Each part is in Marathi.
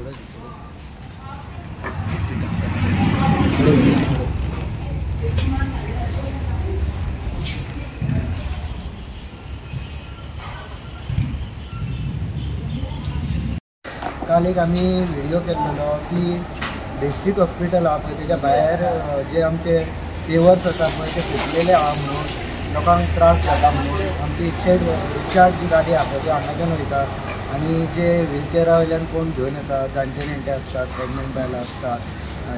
काल एक आम्ही व्हिडिओ केलेलो की डिस्ट्रिक्ट हॉस्पिटल हा पळय त्याच्या भायर जे आमचे पेवर्स आसा पळय ते फुटलेले आहा म्हणून लोकांक त्रास जाता म्हणून आमची रिक्षा जी गाडी आहा पळय ती हांगाच्यान वयता आणि जे व्हीलचेअरा वयल्यान कोण घेवन येता जाणटे नेणटे असतात, प्रेग्नंट बायलां असतात,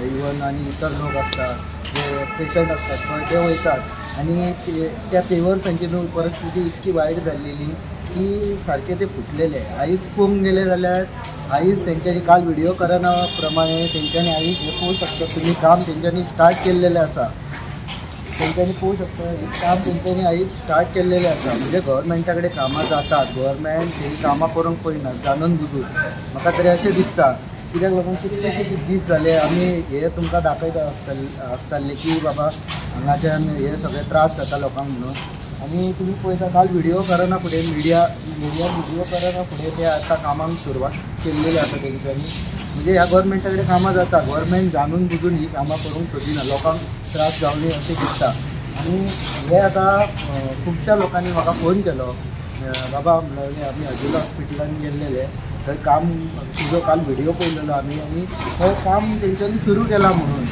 इवन आणि इतर लोक असतात जे पेशंट असतात पळय ते वयतात आणि त्या पेवर्सांची न्हू परिस्थिती इतकी वायट जाल्लेली की सारखे ते फुटलेले. आईज पळोवंक गेले जाल्यार आईज तेंच्यांनी काल व्हिडिओ करना प्रमाणे तेंच्यांनी आईज हे पळोवंक शकता तुम्ही काम तेंच्यांनी स्टार्ट केल्लेलें आसा. तेंच्यांनी पळोवंक शकता हे काम तेंच्यांनी आईज स्टार्ट केल्लेलें आसा. म्हणजे गव्हर्मेंटा कडेन कामां जातात, गव्हर्मेंट ही कामां करूंक पळयना जाणून बुजून. म्हाका तरी अशें दिसता कित्याक लागून कितले दीस जाले आमी हे तुमकां दाखयता आसताले की बाबा हांगाच्यान हे सगळे त्रास जाता लोकांक म्हणून. आणि तुम्ही पळयता काल व्हिडिओ करना फुडें मिडिया व्हिडिओ करना फुडें ते आतां कामाक सुरवात केल्लेली आसा तेंच्यांनी. म्हणजे ह्या गव्हर्मेंटा कडेन कामां जाता, गव्हर्मेंट जाणून बुजून ही कामां करूंक सोदिना, लोकांक त्रास जावनी अशें दिसता. आणि हे आतां खुबश्या लोकांनी म्हाका फोन केलो बाबा म्हणलें आमी अजिला हॉस्पिटलान गेल्लेले थंय काम तुजो काल व्हिडिओ पळयलेलो आमी आणि थंय काम तेंच्यांनी सुरू केलां म्हणून.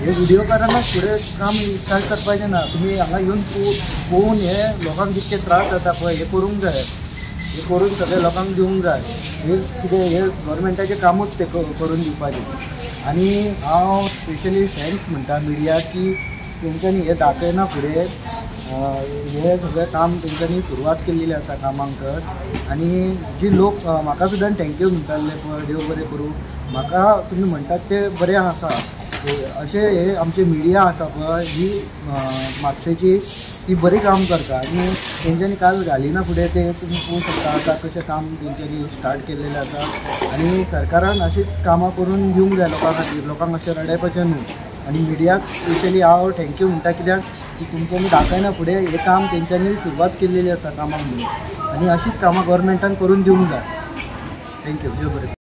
हे व्हिडिओ करना फुडें काम स्टार्ट करपाचें ना. तुमी हांगा येवन पळोवन हे लोकांक जितके त्रास जाता पळय हे करूंक जाय, हे करून सगळे लोकांक दिवंक जाय. हे कितें हे गव्हर्मेंटाचें कामूच ते करून दिवपाचें. आनी हांव स्पेशली थँक्स म्हणटा मिडियाक की तेंच्यांनी हे दाखयना फुडें हे सगळें काम तेंच्यांनी सुरवात केल्ली आसा कामांक. आनी जी लोक म्हाका सुद्दां थँक्यू म्हणटाले पळय देव बरें करूं. म्हाका तुमी म्हणटात ते बरें आसा. अशें हे आमचे मिडिया आसा पळय ही म्हापशेची ती बरी काम करता आणि तेंच्यांनी काल घालिना फुडें ते तुमी पळोवंक शकता आतां कशें काम तेंच्यांनी स्टार्ट केल्लेलें आसा. आनी सरकारान अशीच कामां करून दिवंक जाय लोकां खातीर, लोकांक अशें रडपाचें न्हू. आनी मिडियाक स्पेशली हांव थँक्यू म्हणटा कित्याक की तेंच्यांनी दाखयना फुडें हे काम तेंच्यांनी सुरवात केल्लेली आसा कामाक म्हणून. आनी अशीच कामां गव्हर्मेंटान करून दिवंक जाय. थँक्यू. देव बरें.